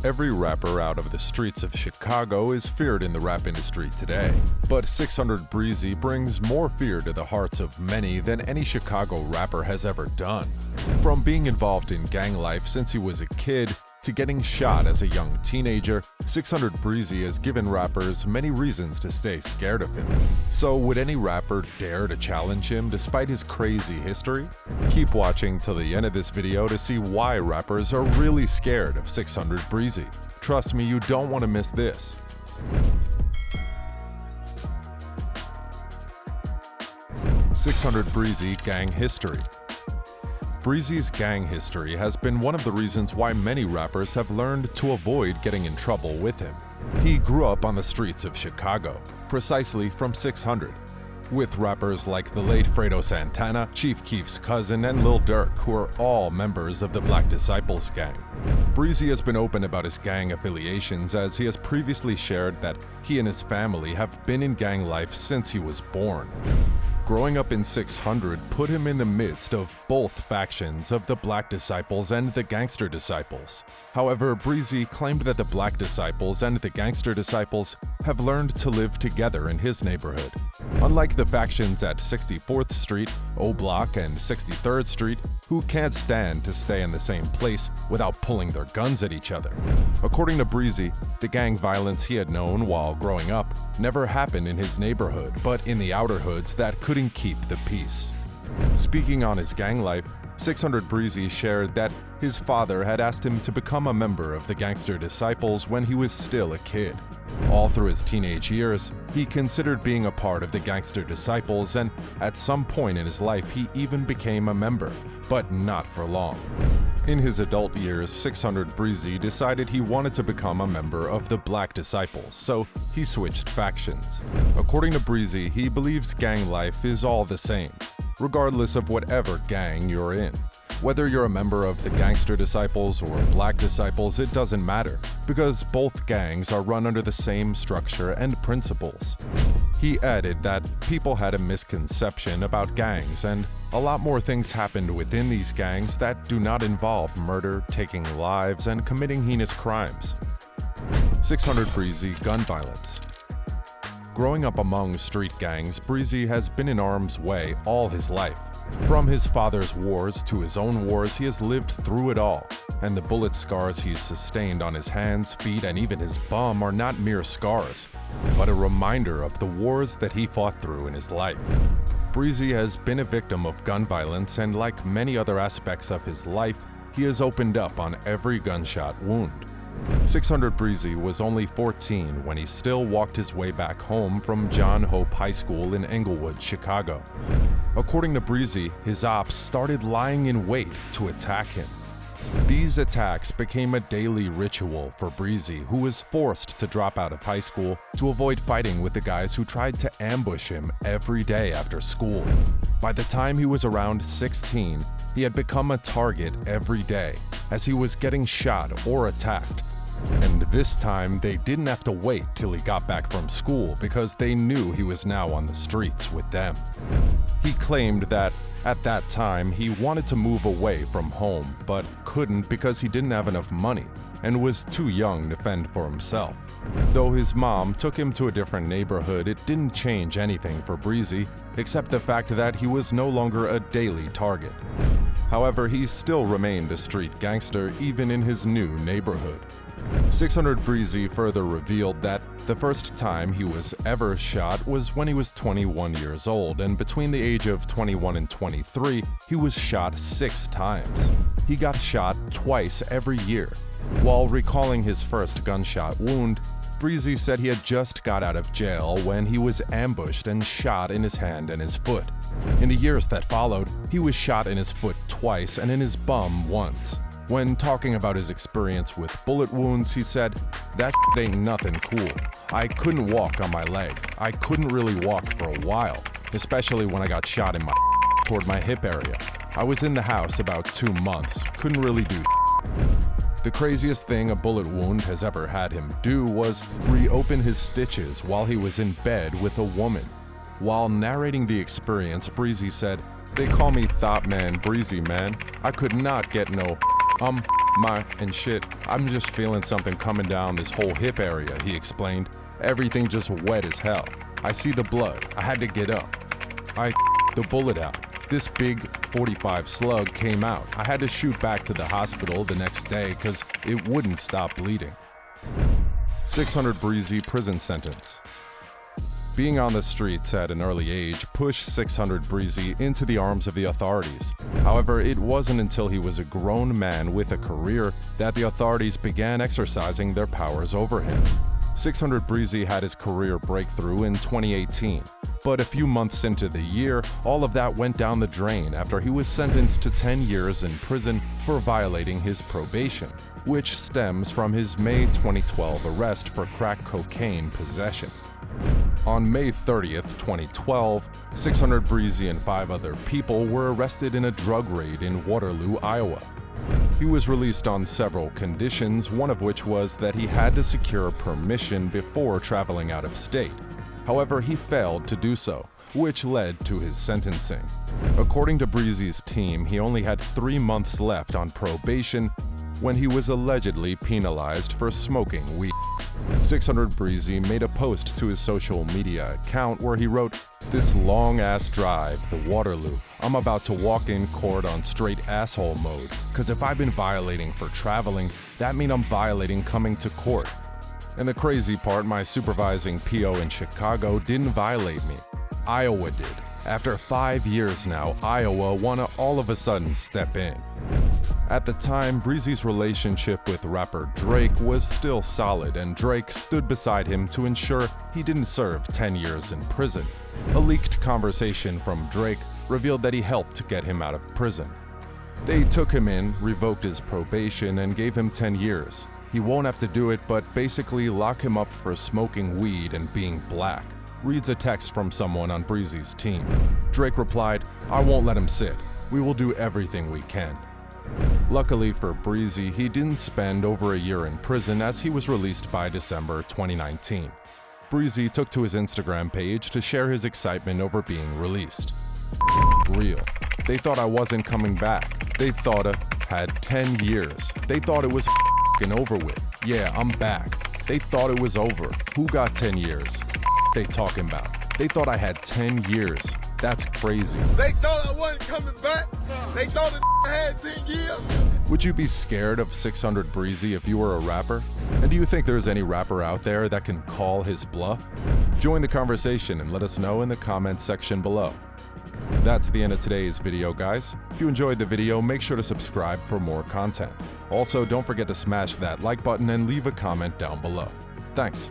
Every rapper out of the streets of Chicago is feared in the rap industry today, but 600 Breezy brings more fear to the hearts of many than any Chicago rapper has ever done. From being involved in gang life since he was a kid to getting shot as a young teenager, 600 Breezy has given rappers many reasons to stay scared of him. So would any rapper dare to challenge him despite his crazy history? Keep watching till the end of this video to see why rappers are really scared of 600 Breezy. Trust me, you don't want to miss this. .600 Breezy gang history. Breezy's gang history has been one of the reasons why many rappers have learned to avoid getting in trouble with him. He grew up on the streets of Chicago, precisely from 600, with rappers like the late Fredo Santana, Chief Keef's cousin, and Lil Durk, who are all members of the Black Disciples gang. Breezy has been open about his gang affiliations, as he has previously shared that he and his family have been in gang life since he was born. Growing up in 600 put him in the midst of both factions of the Black Disciples and the Gangster Disciples. However, Breezy claimed that the Black Disciples and the Gangster Disciples have learned to live together in his neighborhood. Unlike the factions at 64th Street, O Block, and 63rd Street, who can't stand to stay in the same place without pulling their guns at each other. According to Breezy, the gang violence he had known while growing up never happened in his neighborhood, but in the outer hoods that couldn't keep the peace. Speaking on his gang life, 600 Breezy shared that his father had asked him to become a member of the Gangster Disciples when he was still a kid. All through his teenage years, he considered being a part of the Gangster Disciples, and at some point in his life he even became a member, but not for long. In his adult years, 600 Breezy decided he wanted to become a member of the Black Disciples, so he switched factions. According to Breezy, he believes gang life is all the same, regardless of whatever gang you're in. Whether you're a member of the Gangster Disciples or Black Disciples, it doesn't matter, because both gangs are run under the same structure and principles. He added that people had a misconception about gangs, and a lot more things happened within these gangs that do not involve murder, taking lives, and committing heinous crimes. 600 Breezy gun violence. Growing up among street gangs, Breezy has been in harm's way all his life. From his father's wars to his own wars, he has lived through it all, and the bullet scars he's sustained on his hands, feet, and even his bum are not mere scars, but a reminder of the wars that he fought through in his life. Breezy has been a victim of gun violence, and like many other aspects of his life, he has opened up on every gunshot wound. 600 Breezy was only 14 when he still walked his way back home from John Hope High School in Englewood, Chicago. According to Breezy, his ops started lying in wait to attack him. These attacks became a daily ritual for Breezy, who was forced to drop out of high school to avoid fighting with the guys who tried to ambush him every day after school. By the time he was around 16, he had become a target every day, as he was getting shot or attacked. And this time, they didn't have to wait till he got back from school because they knew he was now on the streets with them. He claimed that at that time, he wanted to move away from home, but couldn't because he didn't have enough money and was too young to fend for himself. Though his mom took him to a different neighborhood, it didn't change anything for Breezy, except the fact that he was no longer a daily target. However, he still remained a street gangster even in his new neighborhood. 600 Breezy further revealed that the first time he was ever shot was when he was 21 years old, and between the age of 21 and 23, he was shot 6 times. He got shot twice every year. While recalling his first gunshot wound, Breezy said he had just got out of jail when he was ambushed and shot in his hand and his foot. In the years that followed, he was shot in his foot twice and in his bum once. When talking about his experience with bullet wounds, he said, "That ain't nothing cool. I couldn't walk on my leg. I couldn't really walk for a while, especially when I got shot in my toward my hip area. I was in the house about 2 months, couldn't really do." The craziest thing a bullet wound has ever had him do was reopen his stitches while he was in bed with a woman. While narrating the experience, Breezy said, "They call me Thought Man Breezy, man. I could not get no and shit, I'm just feeling something coming down this whole hip area," he explained. "Everything just wet as hell. I see the blood. I had to get up. I the bullet out. This big .45 slug came out. I had to shoot back to the hospital the next day because it wouldn't stop bleeding." 600 Breezy prison sentence. Being on the streets at an early age pushed 600 Breezy into the arms of the authorities. However, it wasn't until he was a grown man with a career that the authorities began exercising their powers over him. 600 Breezy had his career breakthrough in 2018, but a few months into the year, all of that went down the drain after he was sentenced to 10 years in prison for violating his probation, which stems from his May 2012 arrest for crack cocaine possession. On May 30th, 2012, 600 Breezy and 5 other people were arrested in a drug raid in Waterloo, Iowa. He was released on several conditions, one of which was that he had to secure permission before traveling out of state. However, he failed to do so, which led to his sentencing. According to Breezy's team, he only had 3 months left on probation when he was allegedly penalized for smoking weed. 600 Breezy made a post to his social media account where he wrote, "This long-ass drive to Waterloo, I'm about to walk in court on straight asshole mode, cause if I've been violating for traveling, that mean I'm violating coming to court. And the crazy part, my supervising PO in Chicago didn't violate me. Iowa did. After 5 years now, Iowa wanna all of a sudden step in." At the time, Breezy's relationship with rapper Drake was still solid, and Drake stood beside him to ensure he didn't serve 10 years in prison. A leaked conversation from Drake revealed that he helped get him out of prison. They took him in, revoked his probation, and gave him 10 years. He won't have to do it, but basically lock him up for smoking weed and being black, reads a text from someone on Breezy's team. Drake replied, "I won't let him sit. We will do everything we can." Luckily for Breezy, he didn't spend over a year in prison as he was released by December 2019. Breezy took to his Instagram page to share his excitement over being released. "Real. They thought I wasn't coming back. They thought I had 10 years. They thought it was f***ing over with. Yeah, I'm back. They thought it was over. Who got 10 years? They talking about. They thought I had 10 years. That's crazy." They thought I wasn't coming back. They thought I had 10 years. Would you be scared of 600 Breezy if you were a rapper? And do you think there's any rapper out there that can call his bluff? Join the conversation and let us know in the comments section below. That's the end of today's video, guys. If you enjoyed the video, make sure to subscribe for more content. Also, don't forget to smash that like button and leave a comment down below. Thanks.